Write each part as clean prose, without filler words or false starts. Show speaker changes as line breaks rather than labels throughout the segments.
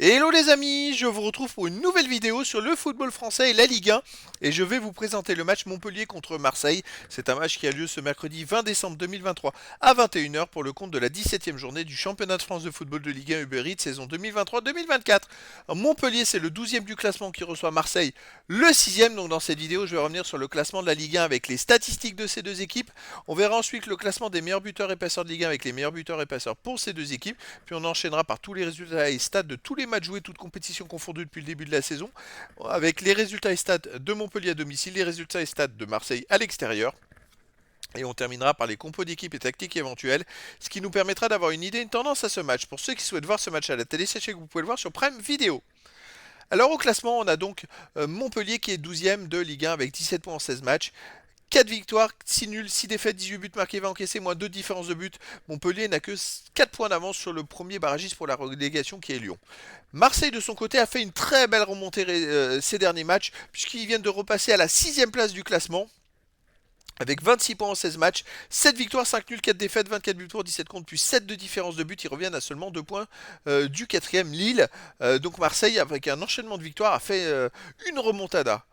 Hello les amis, je vous retrouve pour une nouvelle vidéo sur le football français et la Ligue 1 et je vais vous présenter le match Montpellier contre Marseille. C'est un match qui a lieu ce mercredi 20 décembre 2023 à 21 h pour le compte de la 17e journée du championnat de France de football de Ligue 1 Uber Eats saison 2023-2024. Montpellier c'est le 12e du classement qui reçoit Marseille le 6e, donc dans cette vidéo je vais revenir sur le classement de la Ligue 1 avec les statistiques de ces deux équipes. On verra ensuite le classement des meilleurs buteurs et passeurs de Ligue 1 avec les meilleurs buteurs et passeurs pour ces deux équipes, puis on enchaînera par tous les résultats et stats de tous les matchs joués, toutes compétitions confondues depuis le début de la saison, avec les résultats et stats de Montpellier à domicile, les résultats et stats de Marseille à l'extérieur. Et on terminera par les compos d'équipe et tactiques éventuelles, ce qui nous permettra d'avoir une idée, une tendance à ce match. Pour ceux qui souhaitent voir ce match à la télé, sachez que vous pouvez le voir sur Prime Video. Alors au classement, on a donc Montpellier qui est 12e de Ligue 1 avec 17 points en 16 matchs. 4 victoires, 6 nuls, 6 défaites, 18 buts marqués, 20 encaissés, moins 2 différences de but. Montpellier n'a que 4 points d'avance sur le premier barragiste pour la relégation qui est Lyon. Marseille de son côté a fait une très belle remontée ces derniers matchs puisqu'ils viennent de repasser à la 6e place du classement avec 26 points en 16 matchs, 7 victoires, 5 nuls, 4 défaites, 24 buts pour, 17 contre, plus 7 de différence de but. Ils reviennent à seulement 2 points du 4e Lille. Donc Marseille, avec un enchaînement de victoires, a fait une remontada.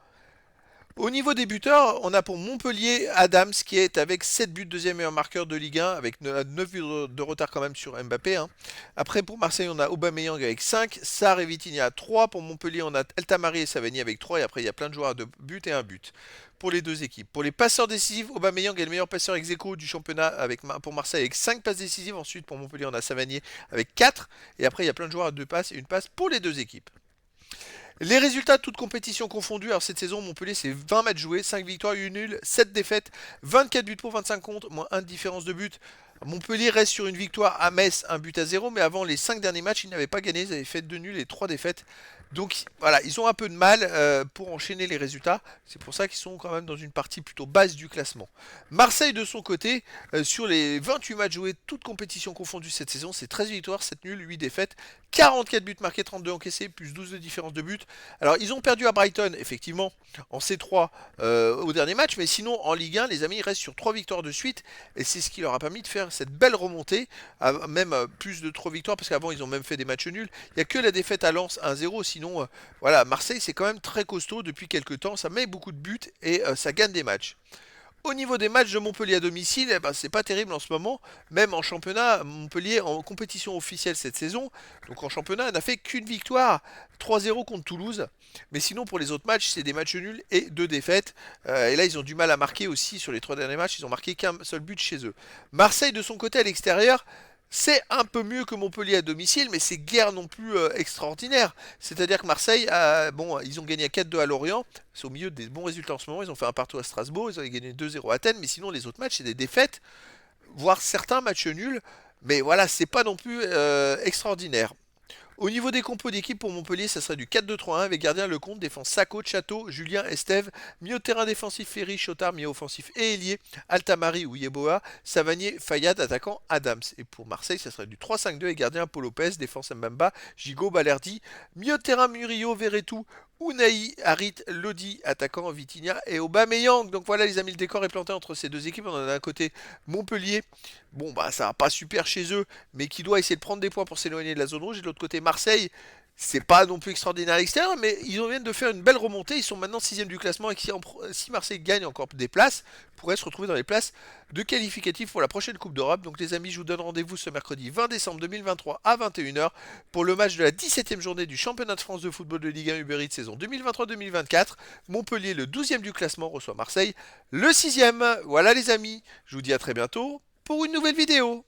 Au niveau des buteurs, on a pour Montpellier Adams qui est avec 7 buts, deuxième meilleur marqueur de Ligue 1, avec 9 buts de retard quand même sur Mbappé. Hein. Après pour Marseille, on a Aubameyang avec 5, Sarr et Vitinha 3. Pour Montpellier, on a El Tamari et Savani avec 3. Et après, il y a plein de joueurs de but et un but pour les deux équipes. Pour les passeurs décisifs, Aubameyang est le meilleur passeur ex aequo du championnat pour Marseille avec 5 passes décisives. Ensuite, pour Montpellier, on a Savanier avec 4. Et après, il y a plein de joueurs à 2 passes et une passe pour les deux équipes. Les résultats, toutes compétitions confondues, alors cette saison, Montpellier, c'est 20 matchs joués, 5 victoires, 8 nuls, 7 défaites, 24 buts pour, 25 contre, moins 1 de différence de but. Montpellier reste sur une victoire à Metz, un but à 0, mais avant les 5 derniers matchs, ils n'avaient pas gagné, ils avaient fait 2 nuls et 3 défaites. Donc voilà, ils ont un peu de mal pour enchaîner les résultats. C'est pour ça qu'ils sont quand même dans une partie plutôt basse du classement. Marseille de son côté, sur les 28 matchs joués, toutes compétitions confondues cette saison, c'est 13 victoires, 7 nuls, 8 défaites, 44 buts marqués, 32 encaissés, plus 12 de différence de but. Alors ils ont perdu à Brighton, effectivement, en C3 au dernier match, mais sinon en Ligue 1, les amis, ils restent sur 3 victoires de suite, et c'est ce qui leur a permis de faire cette belle remontée, à même plus de 3 victoires, parce qu'avant ils ont même fait des matchs nuls. Il n'y a que la défaite à Lens 1-0, sinon voilà, Marseille c'est quand même très costaud depuis quelques temps, ça met beaucoup de buts et ça gagne des matchs. Au niveau des matchs de Montpellier à domicile, eh ben, c'est pas terrible en ce moment. Même en championnat, Montpellier en compétition officielle cette saison, donc en championnat, n'a fait qu'une victoire, 3-0 contre Toulouse. Mais sinon, pour les autres matchs, c'est des matchs nuls et 2 défaites. Et là, ils ont du mal à marquer aussi sur les 3 derniers matchs. Ils ont marqué qu'un seul but chez eux. Marseille, de son côté, à l'extérieur, c'est un peu mieux que Montpellier à domicile, mais c'est guère non plus extraordinaire. C'est-à-dire que Marseille, bon, ils ont gagné 4-2 à Lorient, c'est au milieu des bons résultats en ce moment. Ils ont fait un partout à Strasbourg, ils ont gagné 2-0 à Athènes, mais sinon les autres matchs, c'est des défaites, voire certains matchs nuls. Mais voilà, c'est pas non plus extraordinaire. Au niveau des compos d'équipe pour Montpellier, ça serait du 4-2-3-1 avec gardien Lecomte, défense Sacco, Chateau, Julien, Estève, milieu de terrain défensif Ferry, Chotard, milieu offensif et ailier, Altamari ou Yeboah, Savanier, Fayad, attaquant Adams. Et pour Marseille, ça serait du 3-5-2 et gardien Paul Lopez, défense Mbamba, Gigot, Balerdi, milieu de terrain Murillo, Verretou, Unai, Harit, Lodi, attaquant Vitinha et Aubameyang. Donc voilà les amis, le décor est planté entre ces deux équipes. On en a d'un côté Montpellier, bon bah ça va pas super chez eux, mais qui doit essayer de prendre des points pour s'éloigner de la zone rouge. Et de l'autre côté Marseille, c'est pas non plus extraordinaire à l'extérieur, mais ils viennent de faire une belle remontée. Ils sont maintenant 6e du classement et si Marseille gagne encore des places, pourraient se retrouver dans les places de qualificatifs pour la prochaine Coupe d'Europe. Donc les amis, je vous donne rendez-vous ce mercredi 20 décembre 2023 à 21 h pour le match de la 17e journée du championnat de France de football de Ligue 1 Uber Eats saison 2023-2024. Montpellier, le 12e du classement, reçoit Marseille, le 6e. Voilà les amis, je vous dis à très bientôt pour une nouvelle vidéo.